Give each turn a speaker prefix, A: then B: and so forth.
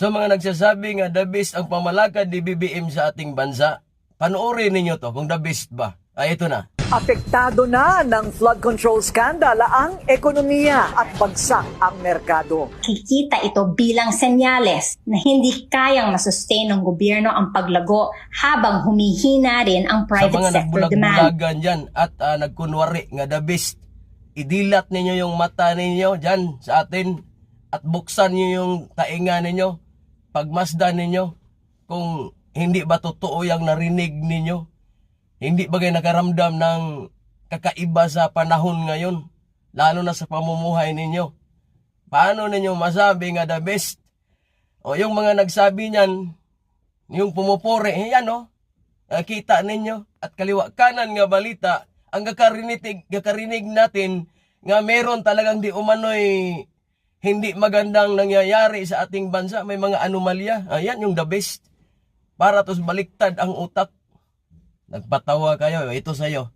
A: So mga nagsasabi nga the best ang pamalakad ni BBM sa ating bansa, panoorin ninyo to kung the best ba. Ay, ito na.
B: Apektado na ng flood control scandal ang ekonomiya at bagsak ang merkado.
C: Kikita ito bilang senyales na hindi kayang masustain ng gobyerno ang paglago habang humihina rin ang
A: Sa
C: private
A: mga
C: sector demand.
A: nagbulag-bulagan dyan at nagkunwari nga the best, idilat ninyo yung mata ninyo dyan sa atin at buksan nyo yung tainga ninyo, pagmasdan ninyo kung hindi ba totoo yung narinig ninyo. Hindi ba kayo nakaramdam ng kakaiba sa panahon ngayon, lalo na sa pamumuhay ninyo? Paano ninyo masabi nga the best? O yung mga nagsabi niyan, yung pumupuri, yan kita ninyo. At kaliwa kanan nga balita, ang kakarinig natin nga meron talagang di umano'y hindi magandang nangyayari sa ating bansa, may mga anomalya. Ayan yung the best. Para tos baliktad ang utak. Nagpatawa kayo, ito sa'yo.